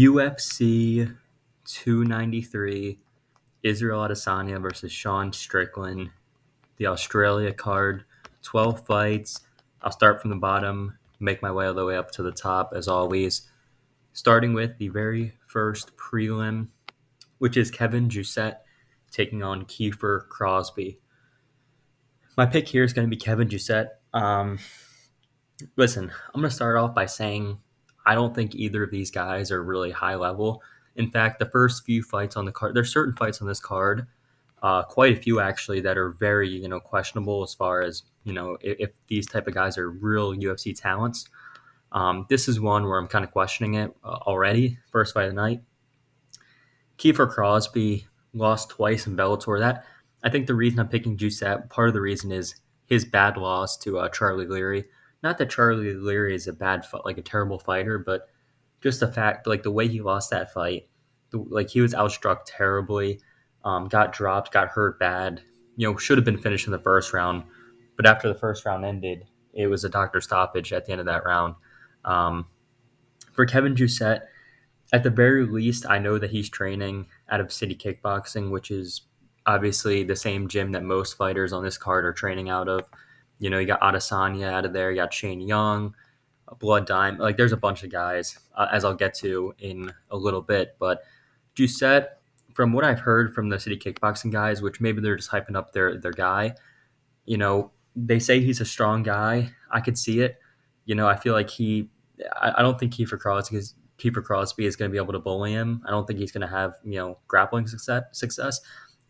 UFC 293, Israel Adesanya versus Sean Strickland, the Australia card, 12 fights. I'll start from the bottom, make my way all the way up to the top, as always. Starting with the very first prelim, which is Kevin Jousset taking on Kiefer Crosby. My pick here is going to be Kevin Jousset. Listen, I'm going to start off by saying I don't think either of these guys are really high level. In fact, the first few fights on the card, there's certain fights on this card, quite a few actually, that are very, questionable as far as, if these type of guys are real UFC talents. This is one where I'm kind of questioning it already. First fight of the night. Kiefer Crosby lost twice in Bellator. That I think the reason I'm picking Jousset, part of the reason is his bad loss to Charlie Leary. Not that Charlie Leary is a like a terrible fighter, but just the fact, like the way he lost that fight, like he was outstruck terribly, got dropped, got hurt bad. Should have been finished in the first round, but after the first round ended, it was a doctor stoppage at the end of that round. Um, for Kevin Jousset, at the very least, I know that he's training out of City Kickboxing, which is obviously the same gym that most fighters on this card are training out of. You got Adesanya out of there, you got Shane Young, Blood Dime. Like, there's a bunch of guys, as I'll get to in a little bit. But Jousset, from what I've heard from the City Kickboxing guys, which maybe they're just hyping up their guy, they say he's a strong guy. I could see it. I feel like I don't think Kiefer Crosby is going to be able to bully him. I don't think he's going to have, grappling success.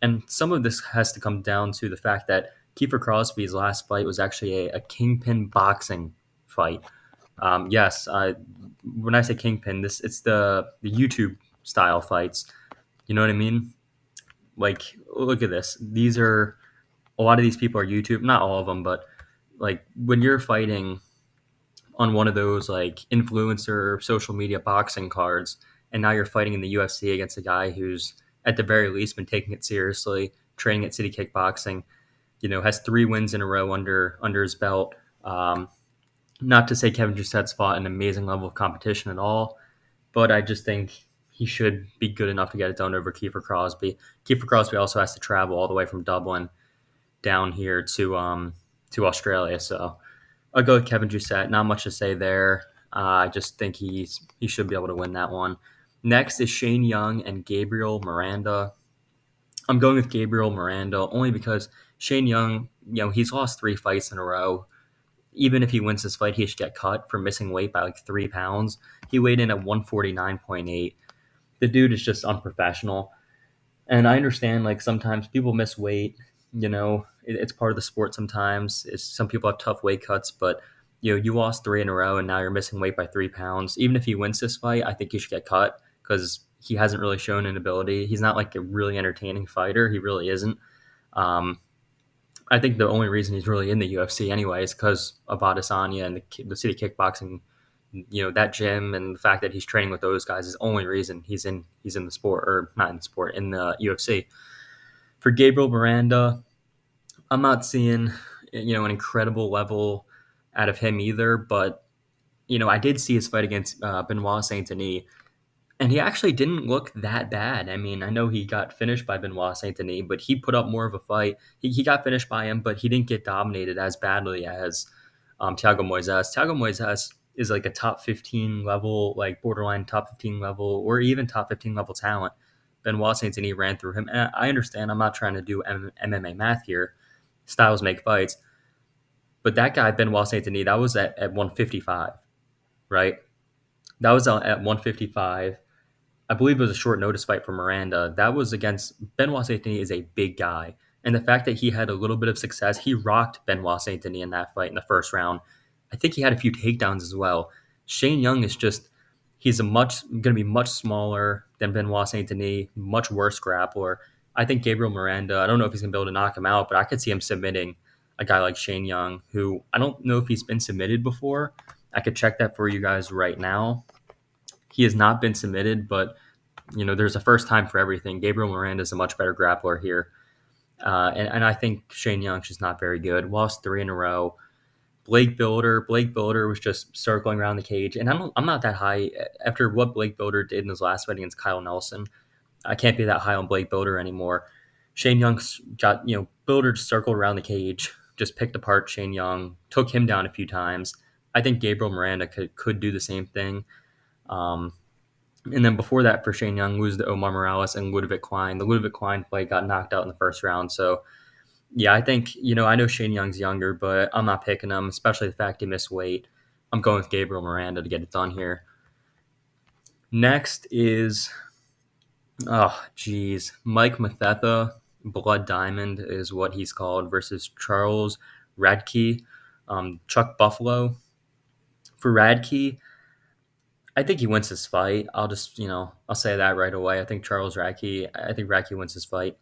And some of this has to come down to the fact that Kiefer Crosby's last fight was actually a kingpin boxing fight. Yes, when I say kingpin, it's the YouTube style fights. You know what I mean? Like, look at this. These are a lot of these people are YouTube, not all of them, but like when you're fighting on one of those like influencer social media boxing cards, and now you're fighting in the UFC against a guy who's at the very least been taking it seriously, training at City Kickboxing, has 3 wins in a row under his belt. Not to say Kevin Jousset's fought an amazing level of competition at all, but I just think he should be good enough to get it done over Kiefer Crosby. Kiefer Crosby also has to travel all the way from Dublin down here to Australia, so I'll go with Kevin Jousset. Not much to say there. I just think he should be able to win that one. Next is Shane Young and Gabriel Miranda. I'm going with Gabriel Miranda only because Shane Young, he's lost 3 fights in a row. Even if he wins this fight, he should get cut for missing weight by like 3 pounds. He weighed in at 149.8. The dude is just unprofessional. And I understand, like, sometimes people miss weight. It's part of the sport sometimes. Some people have tough weight cuts, but, you lost 3 in a row and now you're missing weight by 3 pounds. Even if he wins this fight, I think he should get cut because he hasn't really shown an ability. He's not like a really entertaining fighter. He really isn't. I think the only reason he's really in the UFC anyway is because of Adesanya and the City Kickboxing, that gym, and the fact that he's training with those guys is the only reason he's in the sport, or not in the sport, in the UFC. For Gabriel Miranda, I'm not seeing, an incredible level out of him either, but, I did see his fight against Benoit Saint-Denis, and he actually didn't look that bad. I mean, I know he got finished by Benoit Saint-Denis, but he put up more of a fight. He got finished by him, but he didn't get dominated as badly as Thiago Moises. Thiago Moises is like a top 15 level, like borderline top 15 level, or even top 15 level talent. Benoit Saint-Denis ran through him. And I understand, I'm not trying to do MMA math here. Styles make fights. But that guy, Benoit Saint-Denis, that was at 155, right? That was at 155. I believe it was a short notice fight for Miranda. That was against Benoit Saint-Denis is a big guy. And the fact that he had a little bit of success, he rocked Benoit Saint-Denis in that fight in the first round. I think he had a few takedowns as well. Shane Young is just, he's going to be much smaller than Benoit Saint-Denis, much worse grappler. I think Gabriel Miranda, I don't know if he's going to be able to knock him out, but I could see him submitting a guy like Shane Young, who I don't know if he's been submitted before. I could check that for you guys right now. He has not been submitted, but there's a first time for everything. Gabriel Miranda is a much better grappler here. And I think Shane Young's just not very good. Lost 3 in a row Blake Builder was just circling around the cage, and I'm not that high after what Blake Builder did in his last fight against Kyle Nelson. I can't be that high on Blake Builder anymore. Shane Young's got, Builder just circled around the cage, just picked apart Shane Young, took him down a few times. I think Gabriel Miranda could do the same thing. Um, and then before that, for Shane Young, lose to Omar Morales and Ludovic Klein. The Ludovic Klein fight got knocked out in the first round. So, yeah, I think, I know Shane Young's younger, but I'm not picking him, especially the fact he missed weight. I'm going with Gabriel Miranda to get it done here. Next is, oh, geez, Mike Mathetha, Blood Diamond is what he's called, versus Charles Radke, Chuck Buffalo. For Radke, I think he wins this fight. I'll just, I'll say that right away. I think Radke wins this fight.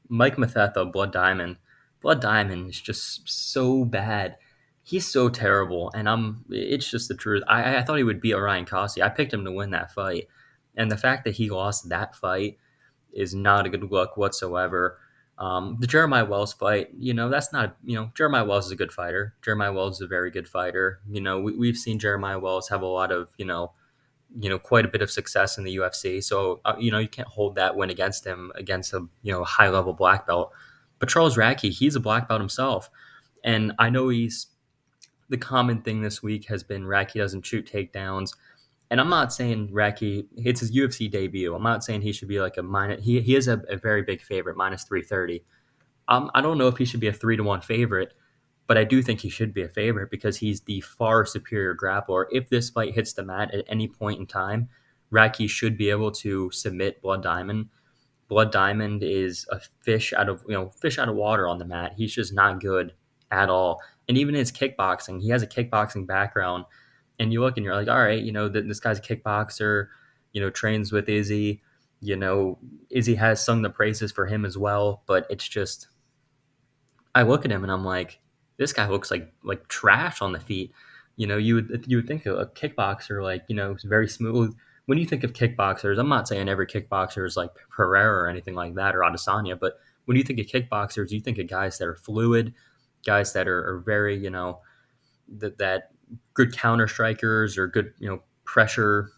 Mike Mathetha, Blood Diamond. Blood Diamond is just so bad. He's so terrible, and it's just the truth. I thought he would beat Orion Cossie. I picked him to win that fight. And the fact that he lost that fight is not a good look whatsoever. The Jeremiah Wells fight, that's not, Jeremiah Wells is a good fighter. Jeremiah Wells is a very good fighter. We've seen Jeremiah Wells have a lot of, quite a bit of success in the UFC. So, you can't hold that win against him against a, high level black belt. But Charles Radke, he's a black belt himself. And I know the common thing this week has been Radke doesn't shoot takedowns. And I'm not saying Radke, it's his UFC debut. I'm not saying he should be like a minus, he is a very big favorite, minus 330. I don't know if he should be a 3-1 favorite, but I do think he should be a favorite because he's the far superior grappler. If this fight hits the mat at any point in time, Radke should be able to submit Blood Diamond. Blood Diamond is a fish out of water on the mat. He's just not good at all. And even his kickboxing, he has a kickboxing background. And you look and you're like, all right, this guy's a kickboxer, trains with Izzy. Izzy has sung the praises for him as well. But it's just, I look at him and I'm like, this guy looks like trash on the feet. You would think a kickboxer, like, is very smooth. When you think of kickboxers, I'm not saying every kickboxer is like Pereira or anything like that or Adesanya, but when you think of kickboxers, you think of guys that are fluid, guys that are very, that good counter strikers or good, pressure.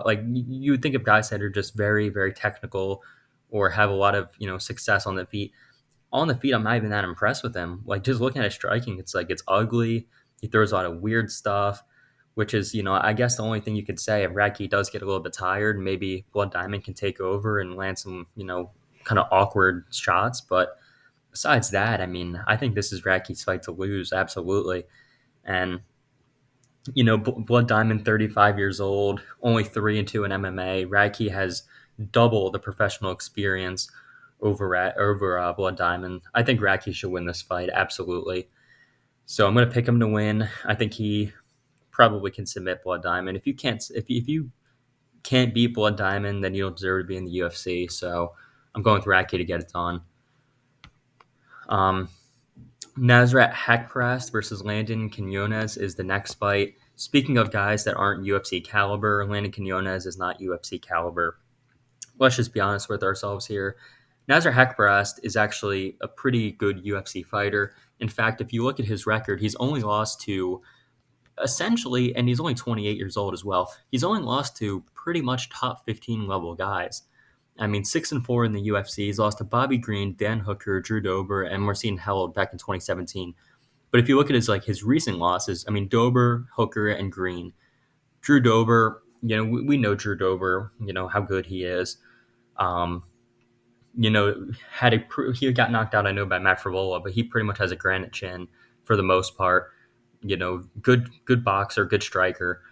Like you would think of guys that are just very, very technical or have a lot of, success on the feet. On the feet, I'm not even that impressed with him. Like just looking at his striking, it's like it's ugly. He throws a lot of weird stuff, which is, I guess the only thing you could say if Radke does get a little bit tired, maybe Blood Diamond can take over and land some, kind of awkward shots. But besides that, I mean, I think this is Radke's fight to lose, absolutely. And Blood Diamond, 35 years old, only 3-2 in MMA. Radke has double the professional experience over Blood Diamond. I think Radke should win this fight, absolutely. So I'm going to pick him to win. I think he probably can submit Blood Diamond. If you can't beat Blood Diamond, then you don't deserve to be in the UFC. So I'm going with Radke to get it done. Nasrat Haqparast versus Landon Quinones is the next fight. Speaking of guys that aren't UFC caliber, Landon Quinones is not UFC caliber. Let's just be honest with ourselves here. Nasrat Haqparast is actually a pretty good UFC fighter. In fact, if you look at his record, he's only lost to essentially, and he's only 28 years old as well, he's only lost to pretty much top 15 level guys. I mean, 6-4 in the UFC. He's lost to Bobby Green, Dan Hooker, Drew Dober, and Marcin Held back in 2017. But if you look at his recent losses, I mean, Dober, Hooker, and Green. Drew Dober, we know Drew Dober, how good he is. He got knocked out, I know, by Matt Frivola, but he pretty much has a granite chin for the most part. Good boxer, good striker.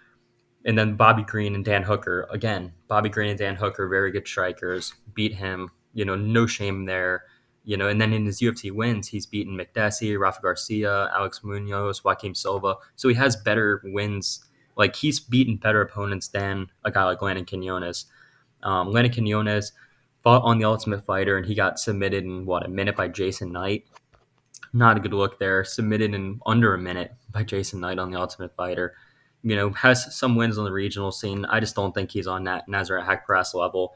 And then Bobby Green and Dan Hooker. Again, Bobby Green and Dan Hooker, very good strikers. Beat him, no shame there. And then in his UFC wins, he's beaten McDessie, Rafa Garcia, Alex Munoz, Joaquim Silva. So he has better wins. Like, he's beaten better opponents than a guy like Landon Quinones. Landon Quinones fought on The Ultimate Fighter, and he got submitted in, a minute by Jason Knight. Not a good look there. Submitted in under a minute by Jason Knight on The Ultimate Fighter. Has some wins on the regional scene. I just don't think he's on that Nasrat Haqparast level.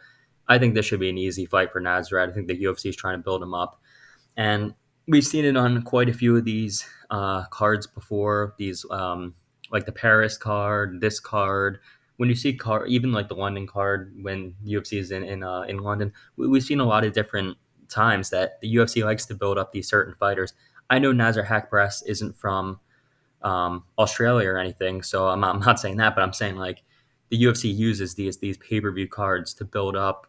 I think this should be an easy fight for Nasrat. I think the UFC is trying to build him up. And We've seen it on quite a few of these cards before. These like the Paris card, this card. When you see card, even like the London card, when UFC is in London, we've seen a lot of different times that the UFC likes to build up these certain fighters. I know Nazar Haqparast isn't from Australia or anything, so I'm not saying that, but I'm saying like the UFC uses these pay per view cards to build up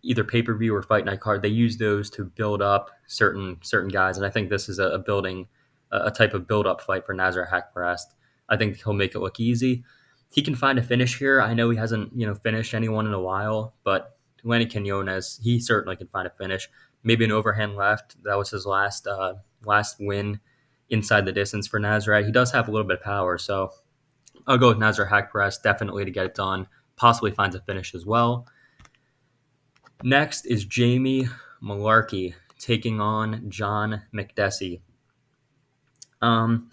either pay per view or fight night card. They use those to build up certain guys, and I think this is a building a type of build up fight for Nazar Haqparast. I think he'll make it look easy. He can find a finish here. I know he hasn't finished anyone in a while, but Lenny Quinones, he certainly can find a finish. Maybe an overhand left. That was his last win inside the distance for Nazar. He does have a little bit of power, so I'll go with Nazar Haqparast definitely to get it done. Possibly finds a finish as well. Next is Jamie Malarkey taking on John McDessie. Um,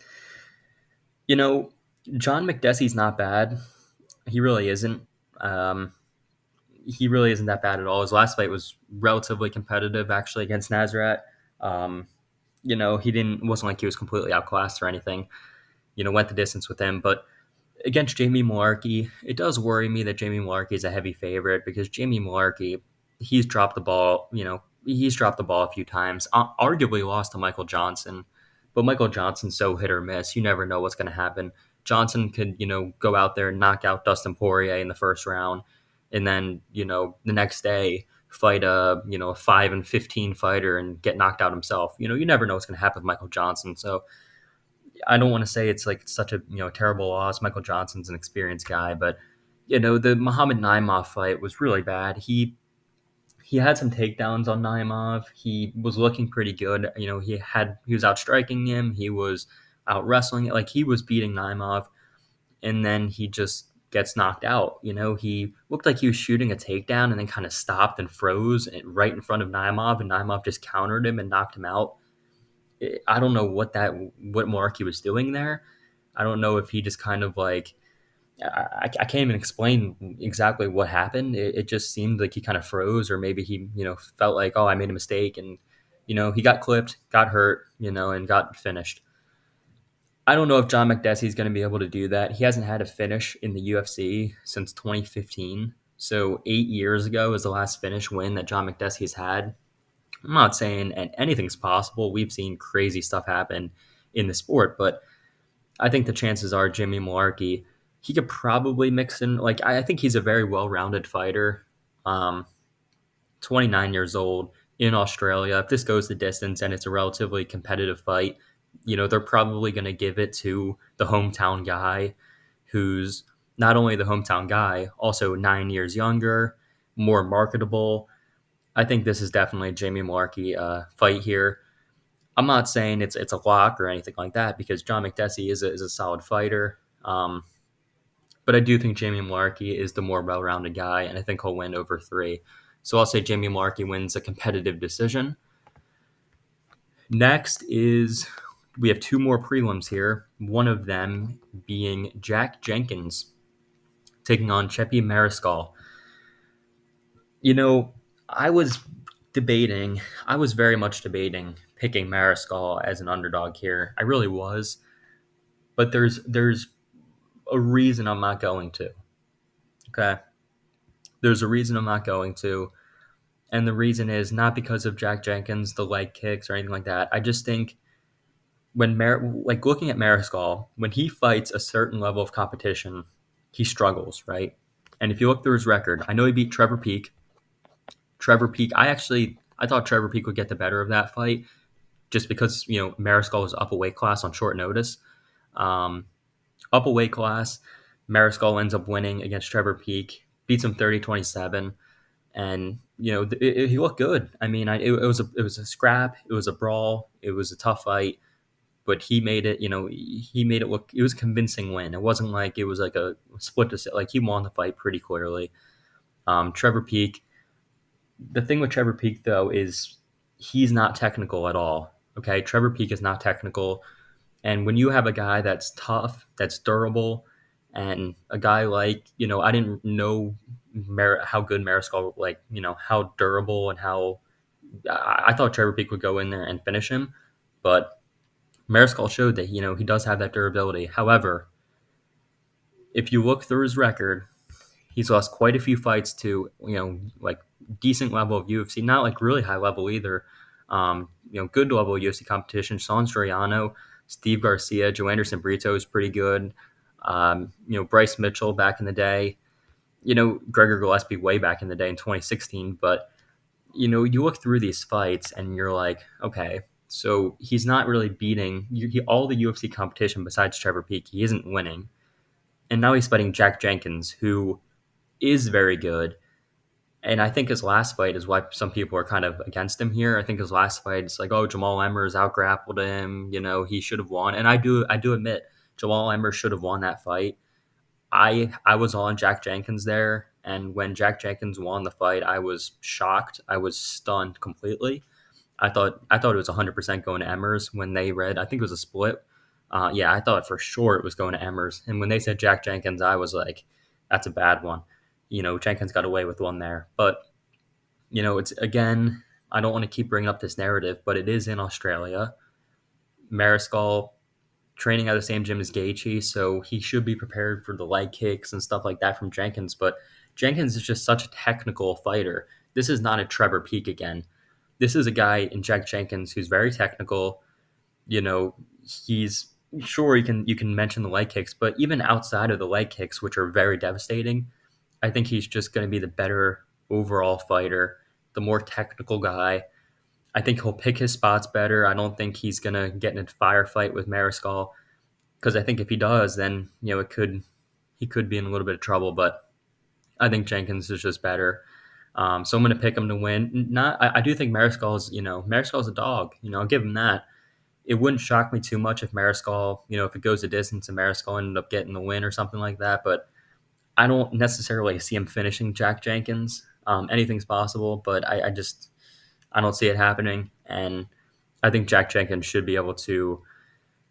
you know, John McDessie's not bad. He really isn't. Um, he really isn't that bad at all. His last fight was relatively competitive, actually, against Nazareth. Um, he didn't. It wasn't like he was completely outclassed or anything. Went the distance with him, but against Jamie Malarkey, it does worry me that Jamie Malarkey is a heavy favorite because Jamie Malarkey, he's dropped the ball. He's dropped the ball a few times. Arguably lost to Michael Johnson, but Michael Johnson's so hit or miss. You never know what's going to happen. Johnson could, go out there and knock out Dustin Poirier in the first round, and then the next day fight a 5-15 fighter and get knocked out himself. You never know what's going to happen with Michael Johnson. So I don't want to say it's like such a terrible loss. Michael Johnson's an experienced guy, but the Muhammad Naimov fight was really bad. He had some takedowns on Naimov. He was looking pretty good. He was outstriking him. He was out wrestling it. Like he was beating Naimov, and then he just gets knocked out. He looked like he was shooting a takedown and then kind of stopped and froze right in front of Naimov, and Naimov just countered him and knocked him out. I don't know what Mark was doing there. I don't know if he just kind of like I can't even explain exactly what happened. It just seemed like he kind of froze, or maybe he felt like, oh, I made a mistake, and he got clipped, got hurt, and got finished. I don't know if John McDessie is going to be able to do that. He hasn't had a finish in the UFC since 2015. So 8 years ago is the last finish win that John McDessie has had. I'm not saying anything's possible. We've seen crazy stuff happen in the sport, but I think the chances are Jimmy Malarkey, he could probably mix in. Like I think he's a very well-rounded fighter. Um, 29 years old in Australia. If this goes the distance and it's a relatively competitive fight, they're probably going to give it to the hometown guy, who's not only the hometown guy, also 9 years younger, more marketable. I think this is definitely a Jamie Malarkey fight here. I'm not saying it's a lock or anything like that because John McDessie is a solid fighter. But I do think Jamie Malarkey is the more well-rounded guy, and I think he'll win over three. So I'll say Jamie Malarkey wins a competitive decision. Next is we have two more prelims here. One of them being Jack Jenkins taking on Cheppy Mariscal. I was debating. I was very much debating picking Mariscal as an underdog here. I really was, but there's a reason I'm not going to. Okay, there's a reason I'm not going to, and the reason is not because of Jack Jenkins, the leg kicks or anything like that. I just think like looking at Mariscal, when he fights a certain level of competition, he struggles, right? And if you look through his record, I know he beat Trevor Peek. Trevor Peek, I thought Trevor Peek would get the better of that fight just because Mariscal was up a weight class on short notice. Um, Up a weight class, Mariscal ends up winning against Trevor Peek, beats him 30-27, and he looked good. I mean, it was a scrap, it was a brawl, it was a tough fight, but he made it. He made it look. It was a convincing win. It wasn't like it was like a split decision. Like he won the fight pretty clearly. Trevor Peek. The thing with Trevor Peek though is he's not technical at all. Okay, Trevor Peek is not technical. And when you have a guy that's tough, that's durable, and a guy like, I didn't know how good Mariscal, like, how durable and how I thought Trevor Peek would go in there and finish him, but Mariscal showed that he does have that durability. However, if you look through his record, he's lost quite a few fights to like decent level of UFC, not like really high level either. Good level of UFC competition. Sean Soriano, Steve Garcia, Joe Anderson Brito is pretty good. Bryce Mitchell back in the day. Gregor Gillespie way back in the day in 2016. But you look through these fights and you're like, okay, so he's not really beating all the UFC competition besides Trevor Peek. He isn't winning, and now he's fighting Jack Jenkins, who is very good. And I think his last fight is why some people are kind of against him here. I think his last fight is like, oh, Jamal Emmers outgrappled him. He should have won. And I do admit Jamal Emmers should have won that fight. I was on Jack Jenkins there, and when Jack Jenkins won the fight, I was shocked. I was stunned completely. I thought it was 100% going to Emmers when they read. I think it was a split. Yeah, I thought for sure it was going to Emmers. And when they said Jack Jenkins, I was like, that's a bad one. Jenkins got away with one there. But it's again, I don't want to keep bringing up this narrative, but it is in Australia. Mariscal training at the same gym as Gaethje, so he should be prepared for the leg kicks and stuff like that from Jenkins. But Jenkins is just such a technical fighter. This is not a Trevor Peek again. This is a guy in Jack Jenkins who's very technical. He's sure you can mention the leg kicks, but even outside of the leg kicks, which are very devastating, I think he's just going to be the better overall fighter, the more technical guy. I think he'll pick his spots better. I don't think he's going to get in a firefight with Mariscal, because I think if he does, then he could be in a little bit of trouble. But I think Jenkins is just better. So I'm going to pick him to win. I do think Mariscal's a dog. I'll give him that. It wouldn't shock me too much if Mariscal, if it goes a distance and Mariscal ended up getting the win or something like that. But I don't necessarily see him finishing Jack Jenkins. Anything's possible, but I don't see it happening. And I think Jack Jenkins should be able to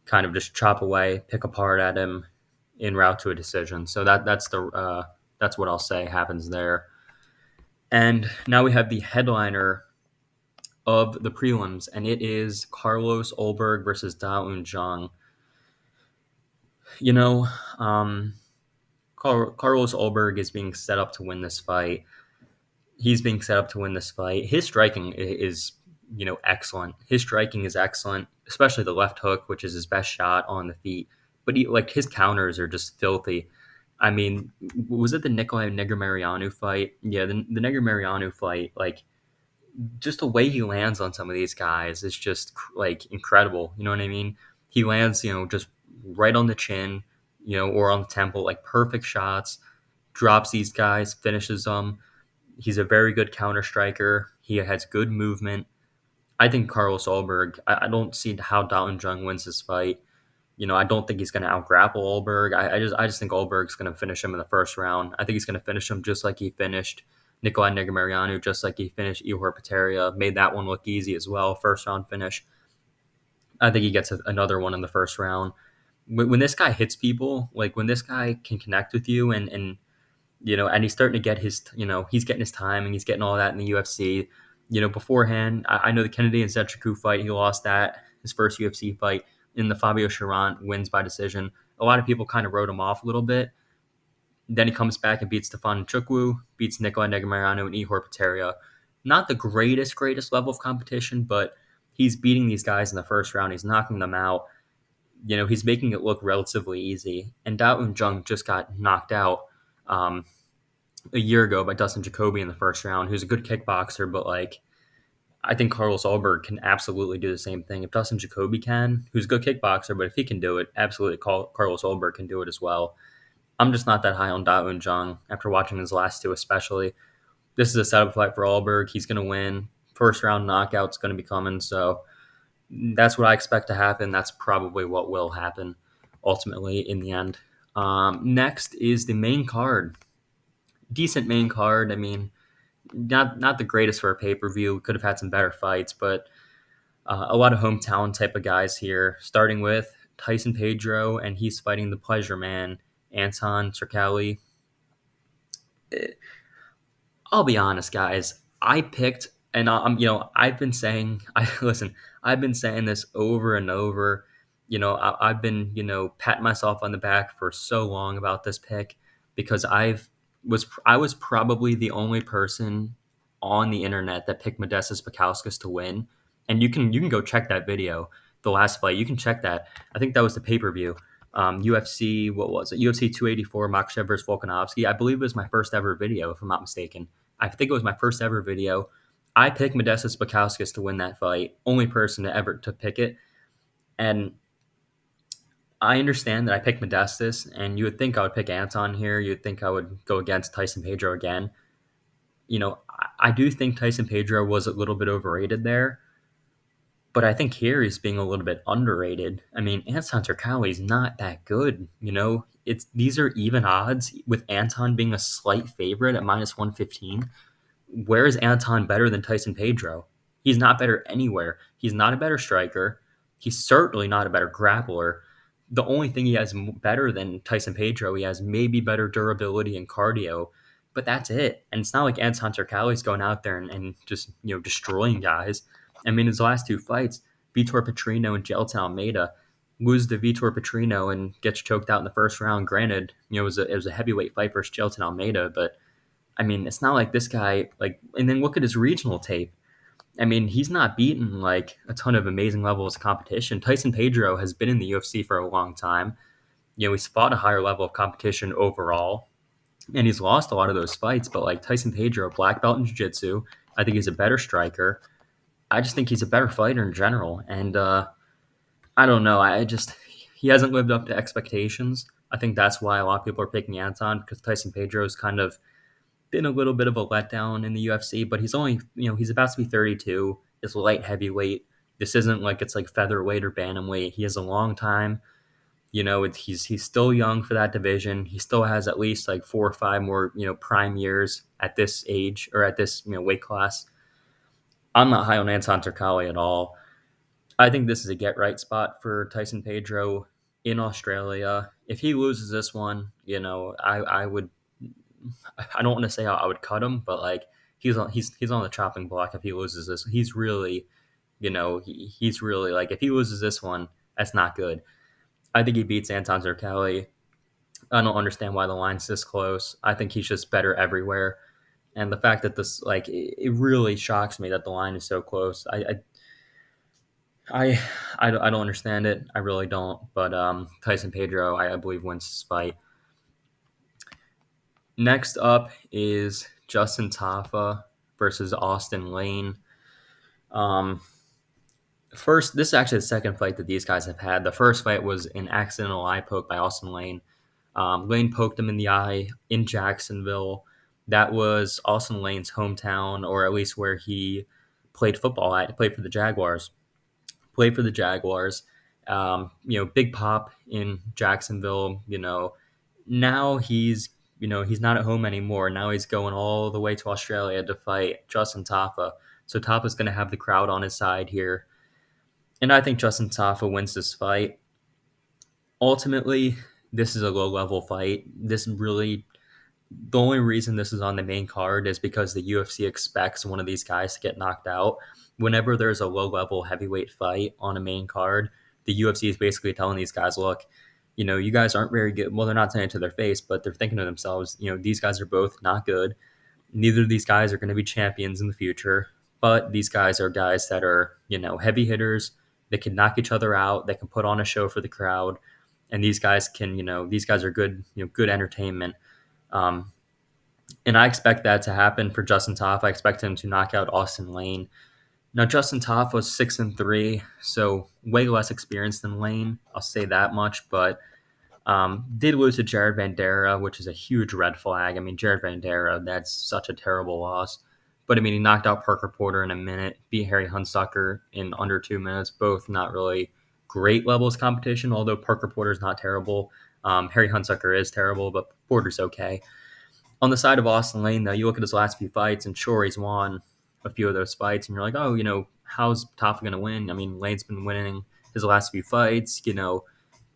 kind of just chop away, pick apart at him en route to a decision. So that's what I'll say happens there. And now we have the headliner of the prelims, and it is Carlos Ulberg versus Da Un Jung. You know, um, Carlos Ulberg is being set up to win this fight. He's being set up to win this fight. His striking is, excellent. His striking is excellent, especially the left hook, which is his best shot on the feet. But his counters are just filthy. I mean, was it the Nicolai Negumereanu fight? Yeah, the Negumereanu fight. Like, just the way he lands on some of these guys is just like incredible. You know what I mean? He lands, just right on the chin, or on the temple, like perfect shots. Drops these guys, finishes them. He's a very good counter striker. He has good movement. I think Carlos Ulberg. I don't see how Dalton Jung wins this fight. I don't think he's going to outgrapple Ulberg. I just think Ulberg's going to finish him in the first round. I think he's going to finish him just like he finished Nikolai Negumereanu, just like he finished Ihor Peteria. Made that one look easy as well. First round finish. I think he gets another one in the first round. When this guy hits people, like when this guy can connect with you and he's starting to get he's getting his time and he's getting all that in the UFC. Beforehand, I know the Kennedy and Zetriku fight, he lost that, his first UFC fight. In the Fabio Charant wins by decision. A lot of people kind of wrote him off a little bit. Then he comes back and beats Stefan Chukwu, beats Nikolai Negumereanu and Ihor Peteria. Not the greatest level of competition, but he's beating these guys in the first round. He's knocking them out. He's making it look relatively easy. And Dao Un Jung just got knocked out a year ago by Dustin Jacoby in the first round, who's a good kickboxer, but I think Carlos Ulberg can absolutely do the same thing. If Dustin Jacoby can, who's a good kickboxer, but if he can do it, absolutely Carlos Ulberg can do it as well. I'm just not that high on Da Un Jung after watching his last two, especially. This is a setup fight for Ulberg. He's going to win. First round knockout's going to be coming, so that's what I expect to happen. That's probably what will happen ultimately in the end. Next is the main card. Decent main card. I mean, not the greatest for a pay-per-view. Could have had some better fights, but a lot of hometown type of guys here, starting with Tyson Pedro, and he's fighting the Pleasure Man, Anton Turkalj. I'll be honest, guys. I picked And I've been saying, I listen, I've been saying this over and over. I've been, patting myself on the back for so long about this pick because I was probably the only person on the internet that picked Modestas Bukauskas to win. And you can go check that video, the last fight. You can check that. I think that was the pay per view. UFC, what was it? UFC 284, Makhachev versus Volkanovski. I believe it was my first ever video, if I'm not mistaken. I think it was my first ever video. I picked Modestas Bukauskas to win that fight. Only person to ever to pick it. And I understand that I picked Modestas, and you would think I would pick Anton here. You would think I would go against Tyson Pedro again. I do think Tyson Pedro was a little bit overrated there, but I think here he's being a little bit underrated. I mean, Anton Turkalj is not that good. It's these are even odds with Anton being a slight favorite at -115. Where is Anton better than Tyson Pedro? He's not better anywhere. He's not a better striker. He's certainly not a better grappler. The only thing he has better than Tyson Pedro, he has maybe better durability and cardio, but that's it. And it's not like Anton Turkalj is going out there and just destroying guys. I mean, his last two fights, Vitor Petrino and Gelton Almeida, lose to Vitor Petrino and gets choked out in the first round. Granted, it was a heavyweight fight versus Gelton Almeida, but I mean, it's not like this guy and then look at his regional tape. I mean, he's not beaten like a ton of amazing levels of competition. Tyson Pedro has been in the UFC for a long time. He's fought a higher level of competition overall, and he's lost a lot of those fights. But like Tyson Pedro, black belt in jiu-jitsu, I think he's a better striker. I just think he's a better fighter in general, and I don't know. He hasn't lived up to expectations. I think that's why a lot of people are picking Anton because Tyson Pedro's kind of been a little bit of a letdown in the UFC, but he's only, he's about to be 32. It's light heavyweight. This isn't like it's like featherweight or bantamweight. He has a long time. He's still young for that division. He still has at least like 4 or 5 more, prime years at this age or at this, weight class. I'm not high on Anton Turkalj at all. I think this is a get right spot for Tyson Pedro in Australia. If he loses this one, I would I don't want to say I would cut him, but like he's on the chopping block if he loses this. He's really, he's really like if he loses this one, that's not good. I think he beats Anton Zerkali. I don't understand why the line's this close. I think he's just better everywhere, and the fact that this it really shocks me that the line is so close. I don't understand it. I really don't. But Tyson Pedro, I believe, wins this fight. Next up is Justin Tafa versus Austin Lane. Um, First, this is actually the second fight that these guys have had. The first fight was an accidental eye poke by Austin Lane. Lane poked him in the eye in Jacksonville. That was Austin Lane's hometown, or at least where he played football at. He played for the Jaguars. Played for the Jaguars. Big pop in Jacksonville. Now he's not at home anymore. Now he's going all the way to Australia to fight Justin Tafa. So Tafa's going to have the crowd on his side here. And I think Justin Tafa wins this fight. Ultimately, this is a low level fight. The only reason this is on the main card is because the UFC expects one of these guys to get knocked out. Whenever there's a low level heavyweight fight on a main card, the UFC is basically telling these guys, look, you guys aren't very good. Well, they're not saying it to their face, but they're thinking to themselves, these guys are both not good. Neither of these guys are going to be champions in the future, but these guys are guys that are, heavy hitters. They can knock each other out. They can put on a show for the crowd. And these guys these guys are good, good entertainment. Um, and I expect that to happen for Justin Toff. I expect him to knock out Austin Lane. Now, Justin Toff was 6-3, so way less experienced than Lane. I'll say that much, but did lose to Jared Vandera, which is a huge red flag. I mean, Jared Vandera, that's such a terrible loss. But I mean, he knocked out Parker Porter in a minute, beat Harry Hunsucker in under 2 minutes. Both not really great levels of competition, although Parker Porter's not terrible. Harry Hunsucker is terrible, but Porter's okay. On the side of Austin Lane, though, you look at his last few fights, and sure, he's won a few of those fights, and you're like, oh, how's Tafa going to win? I mean, Lane's been winning his last few fights,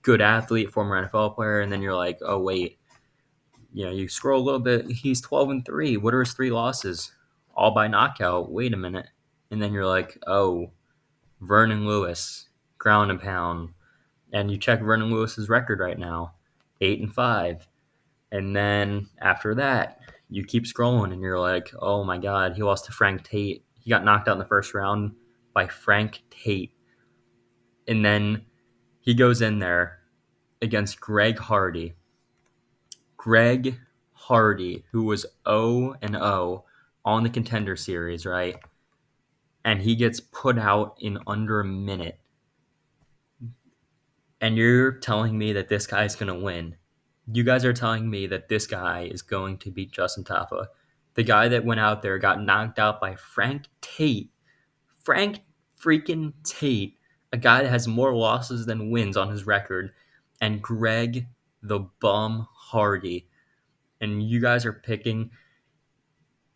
good athlete, former NFL player, and then you're like, oh, wait, you scroll a little bit, he's 12-3. What are his 3 losses? all by knockout. Wait a minute. And then you're like, oh, Vernon Lewis, ground and pound. And you check Vernon Lewis's record right now, 8-5. And then after that, you keep scrolling and you're like, oh my God, he lost to Frank Tate. He got knocked out in the first round by Frank Tate. And then he goes in there against Greg Hardy. Greg Hardy, who was 0-0 on the Contender Series, right? And he gets put out in under a minute. And you're telling me that this guy's going to win. You guys are telling me that this guy is going to beat Justin Taffa. The guy that went out there got knocked out by Frank Tate. Frank freaking Tate, a guy that has more losses than wins on his record. And Greg the Bum Hardy. And you guys are picking.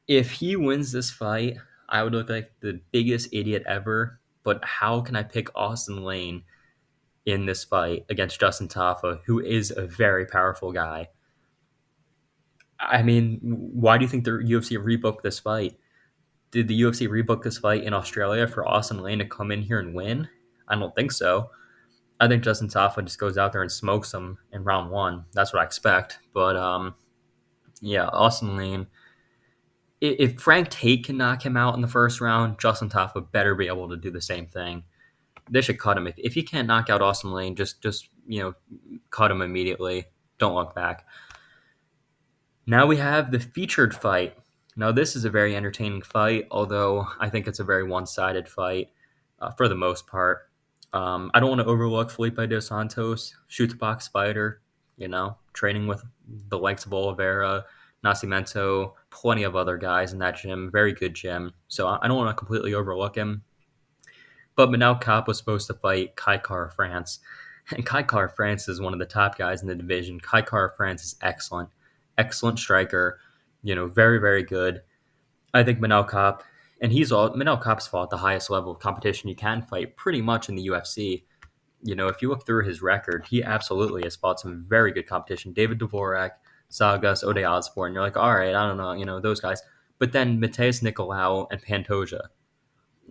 If he wins this fight, I would look like the biggest idiot ever. But how can I pick Austin Lane in this fight against Justin Taffa, who is a very powerful guy? I mean, why do you think the UFC rebooked this fight? Did the UFC rebook this fight in Australia for Austin Lane to come in here and win? I don't think so. I think Justin Taffa just goes out there and smokes him in round one. That's what I expect. But yeah, Austin Lane. If Frank Tate can knock him out in the first round, Justin Taffa better be able to do the same thing. They should cut him. If he can't knock out Austin Lane, just cut him immediately. Don't look back. Now we have the featured fight. Now this is a very entertaining fight, although I think it's a very one-sided fight for the most part. I don't want to overlook Felipe Dos Santos, shoot the box fighter, training with the likes of Oliveira, Nascimento, plenty of other guys in that gym. Very good gym. So I don't want to completely overlook him. But Manel Kape was supposed to fight Kai Kara France. And Kai Kara France is one of the top guys in the division. Kai Kara France is excellent. Excellent striker. Very, very good. I think Manel Kape, and Manel Kape's fought the highest level of competition you can fight pretty much in the UFC. If you look through his record, he absolutely has fought some very good competition. David Dvorak, Sagas, Ode Osborne. You're like, all right, I don't know, those guys. But then Mateus Nicolau and Pantoja.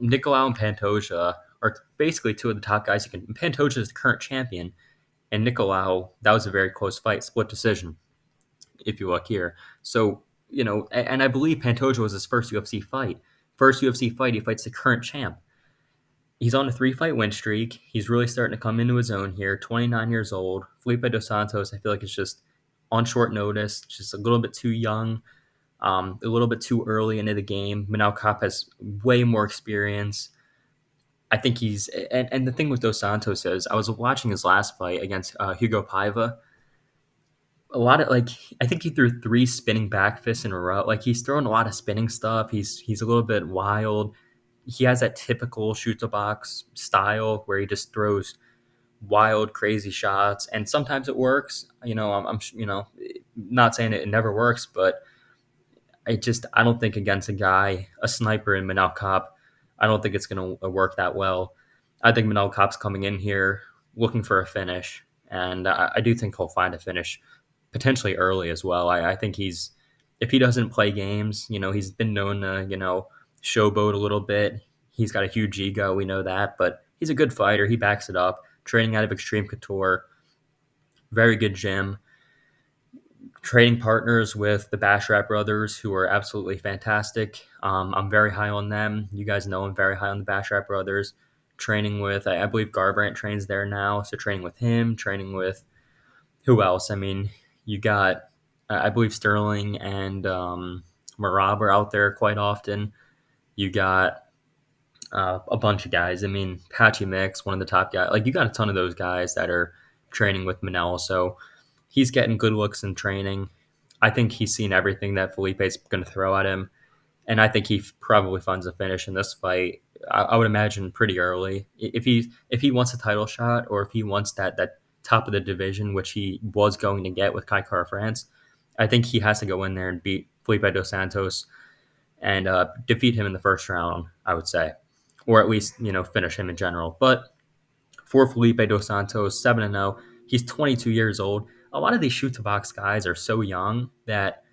Nicolau and Pantoja are basically two of the top guys. Pantoja is the current champion, and Nicolau, that was a very close fight, split decision, if you look here. So, and I believe Pantoja was his first UFC fight. First UFC fight, he fights the current champ. He's on a 3-fight win streak. He's really starting to come into his own here. 29 years old. Felipe Dos Santos, I feel like it's just on short notice, just a little bit too young, a little bit too early into the game. Manel Kape has way more experience. I think he's and the thing with Dos Santos is I was watching his last fight against Hugo Paiva. A lot of I think he threw 3 spinning back fists in a row. Like he's throwing a lot of spinning stuff. He's a little bit wild. He has that typical shoot the box style where he just throws wild, crazy shots, and sometimes it works. I'm not saying it never works, but I don't think against a sniper in Manel Kape, I don't think it's going to work that well. I think Manel Kape's coming in here looking for a finish, and I do think he'll find a finish potentially early as well. I think if he doesn't play games, he's been known to, showboat a little bit. He's got a huge ego, we know that, but he's a good fighter. He backs it up. Training out of Extreme Couture, very good gym. Trading partners with the Basharat brothers, who are absolutely fantastic. I'm very high on them. You guys know I'm very high on the Basharat brothers. Training with, I believe Garbrandt trains there now, so training with him, training with who else? I mean, you got, I believe Sterling and Marab are out there quite often. You got a bunch of guys. I mean, Patchy Mix, one of the top guys. Like, you got a ton of those guys that are training with Manel, so he's getting good looks in training. I think he's seen everything that Felipe's going to throw at him, and I think he probably finds a finish in this fight. I would imagine pretty early. If he wants a title shot, or if he wants that top of the division, which he was going to get with Kai Kara France, I think he has to go in there and beat Felipe Dos Santos and defeat him in the first round, I would say, or at least finish him in general. But for Felipe Dos Santos, 7-0, he's 22 years old. A lot of these shoot to box guys are so young that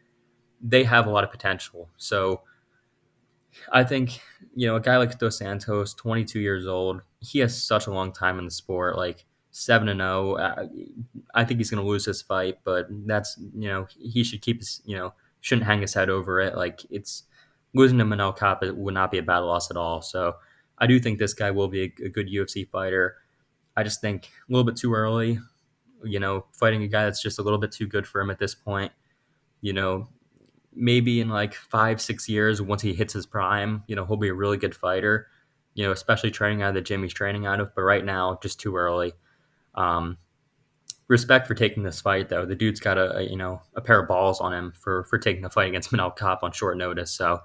they have a lot of potential. So I think, a guy like Dos Santos, 22 years old, he has such a long time in the sport, like 7-0. I think he's going to lose this fight, but he should keep his, shouldn't hang his head over it. Like, it's losing to Manel Kape, it would not be a bad loss at all. So I do think this guy will be a good UFC fighter. I just think a little bit too early, fighting a guy that's just a little bit too good for him at this point. You know, maybe in like 5, 6 years, once he hits his prime, he'll be a really good fighter, especially training out of the gym he's training out of. But right now, just too early. Um, Respect for taking this fight, though. The dude's got a pair of balls on him for taking the fight against Manel Kape on short notice. So,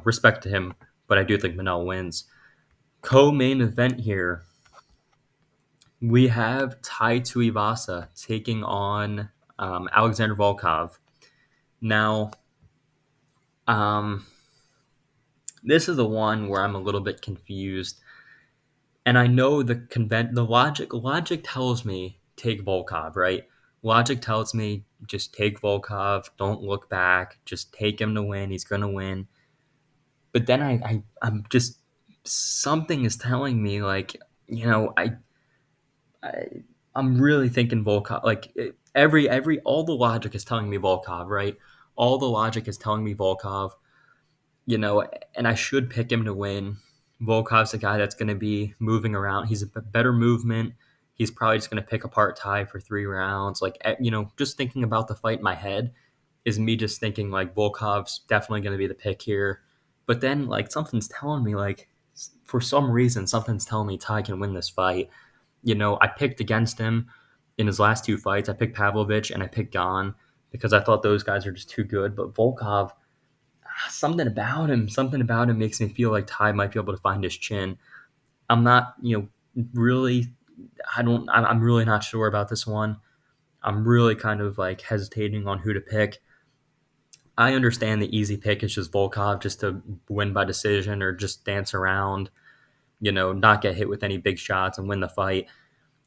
respect to him. But I do think Manel wins. Co-main event here, we have Tai Tuivasa taking on Alexander Volkov. Now, um, this is the one where I'm a little bit confused, and I know the logic tells me take Volkov, right? Logic tells me just take Volkov, don't look back, just take him to win. He's gonna win. But then I'm just something is telling me like I I'm really thinking Volkov. Like every all the logic is telling me Volkov, right? All the logic is telling me Volkov, you know, and I should pick him to win. Volkov's a guy that's going to be moving around. He's a better movement. He's probably just going to pick apart Tai for 3 rounds. Like, just thinking about the fight in my head is me just thinking like Volkov's definitely going to be the pick here. But then like something's telling me like for some reason something's telling me Tai can win this fight. I picked against him in his last 2 fights. I picked Pavlovich and I picked Gane because I thought those guys are just too good. But Volkov, something about him makes me feel like Tai might be able to find his chin. I'm not, really, I'm really not sure about this one. I'm really kind of like hesitating on who to pick. I understand the easy pick is just Volkov just to win by decision or just dance around, not get hit with any big shots and win the fight.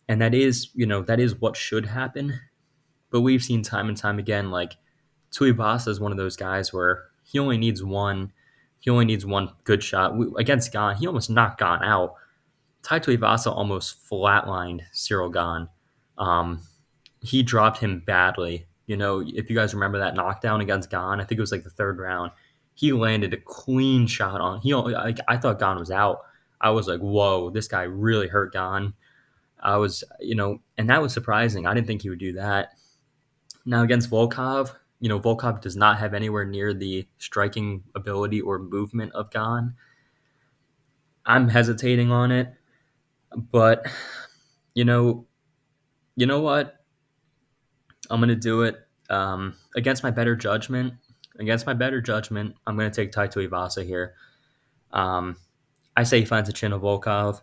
And that is what should happen. But we've seen time and time again, like Tuivasa is one of those guys where he only needs one. He only needs one good shot. Against Gane, he almost knocked Gane out. Tai Tuivasa almost flatlined Cyril Gane. Um, he dropped him badly. If you guys remember that knockdown against Gane, I think it was like the third round. He landed a clean shot on. I thought Gane was out. I was like, whoa, this guy really hurt Gane. I was, and that was surprising. I didn't think he would do that. Now against Volkov, Volkov does not have anywhere near the striking ability or movement of Gane. I'm hesitating on it, but you know, you know what? I'm gonna do it against my better judgment. Against my better judgment, I'm gonna take Tai Tuivasa here. Um, I say he finds a chin of Volkov.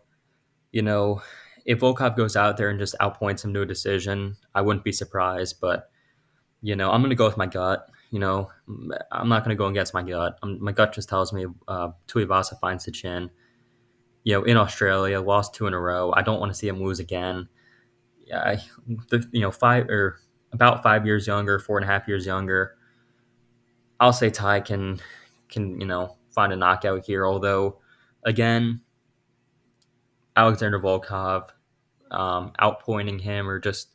You know, if Volkov goes out there and just outpoints him to a decision, I wouldn't be surprised. But I'm going to go with my gut. I'm not going to go against my gut. My gut just tells me Tuivasa finds the chin. In Australia, lost 2 in a row. I don't want to see him lose again. Yeah, about 5 years younger, 4.5 years younger. I'll say Tai can find a knockout here. Although, again, Alexander Volkov outpointing him or just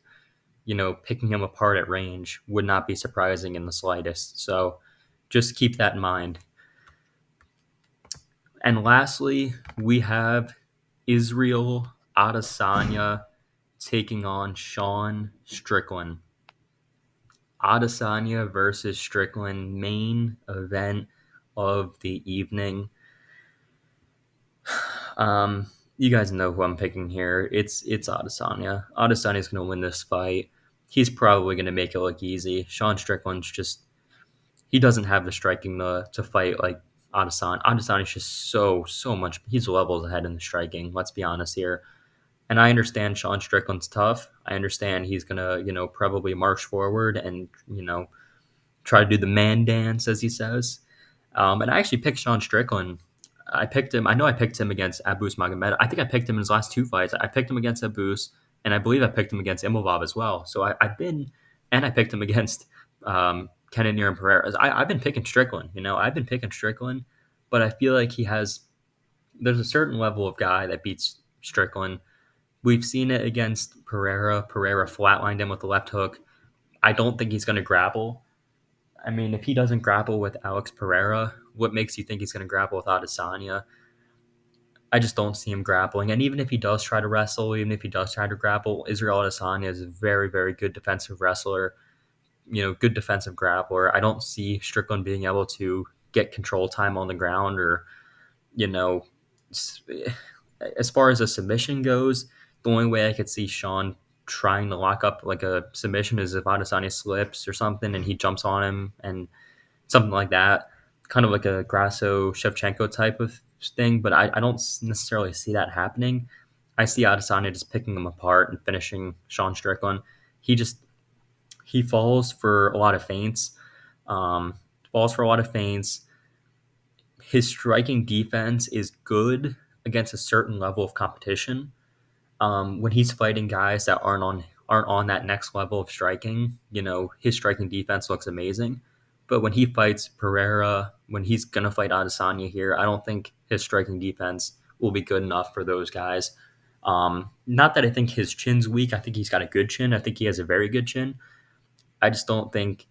picking him apart at range would not be surprising in the slightest. So just keep that in mind. And lastly, we have Israel Adesanya taking on Sean Strickland. Adesanya versus Strickland, main event of the evening. You guys know who I'm picking here. It's Adesanya. Adesanya's going to win this fight. He's probably going to make it look easy. Sean Strickland's just he doesn't have the striking to fight like Adesanya. Adesanya's just so much. He's levels ahead in the striking. Let's be honest here. And I understand Sean Strickland's tough. I understand he's gonna probably march forward and try to do the man dance as he says. And I actually picked Sean Strickland. I picked him. I know I picked him against Abus Magomedov. I think I picked him in his last 2 fights. I picked him against Abus, and I believe I picked him against Imavov as well. So I picked him against Cannonier and Pereira. I've been picking Strickland. I've been picking Strickland. but I feel like there's a certain level of guy that beats Strickland. We've seen it against Pereira. Pereira flatlined him with the left hook. I don't think he's going to grapple. I mean, if he doesn't grapple with Alex Pereira, what makes you think he's going to grapple with Adesanya? I just don't see him grappling. And even if he does try to wrestle, even if he does try to grapple, Israel Adesanya is a very, very good defensive wrestler, good defensive grappler. I don't see Strickland being able to get control time on the ground or, you know, as far as a submission goes, the only way I could see Sean trying to lock up like a submission is if Adesanya slips or something and he jumps on him and something like that, kind of like a Grasso Shevchenko type of thing. But I don't necessarily see that happening. I see Adesanya just picking him apart and finishing Sean Strickland. He just he falls for a lot of feints. Um, falls for a lot of feints. His striking defense is good against a certain level of competition. When he's fighting guys that aren't on that next level of striking, his striking defense looks amazing. But when he fights Pereira, when he's gonna fight Adesanya here, I don't think his striking defense will be good enough for those guys. Not that I think his chin's weak. I think he's got a good chin. I think he has a very good chin. I just don't think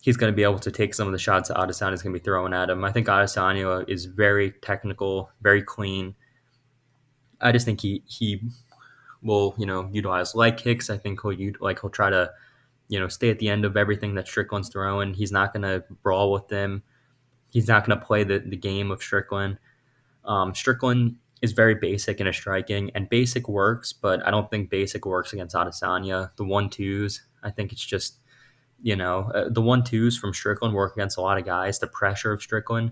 he's going to be able to take some of the shots that Adesanya is going to be throwing at him. I think Adesanya is very technical, very clean. I just think he will, utilize leg kicks. I think he'll try to, stay at the end of everything that Strickland's throwing. He's not going to brawl with them. He's not going to play the game of Strickland. Strickland is very basic in his striking, and basic works, but I don't think basic works against Adesanya. The 1-2s, I think it's just, the 1-2s from Strickland work against a lot of guys, the pressure of Strickland.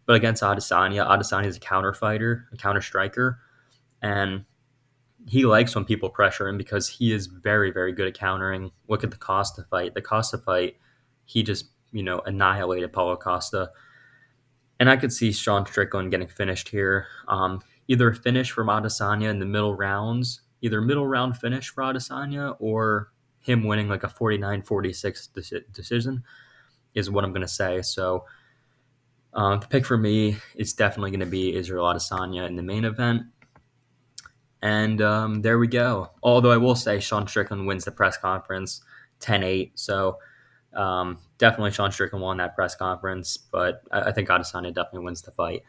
But against Adesanya is a counter fighter, a counter striker, and he likes when people pressure him because he is very, very good at countering. Look at the Costa fight. The Costa fight, he just, annihilated Paulo Costa. And I could see Sean Strickland getting finished here. Either a finish from Adesanya in the middle rounds, either middle round finish for Adesanya or him winning like a 49-46 decision is what I'm going to say. So the pick for me is definitely going to be Israel Adesanya in the main event. And there we go. Although I will say Sean Strickland wins the press conference 10-8. So definitely Sean Strickland won that press conference, but I think Adesanya definitely wins the fight.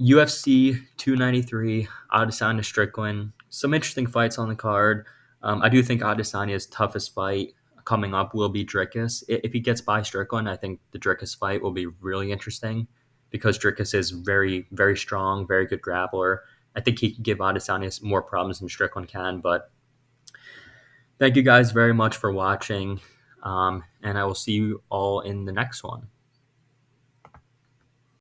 UFC 293, Adesanya Strickland. Some interesting fights on the card. I do think Adesanya's toughest fight coming up will be Dricus. If he gets by Strickland, I think the Dricus fight will be really interesting because Dricus is very, very strong, very good grappler. I think he can give Adesanya more problems than Strickland can, but thank you guys very much for watching, and I will see you all in the next one.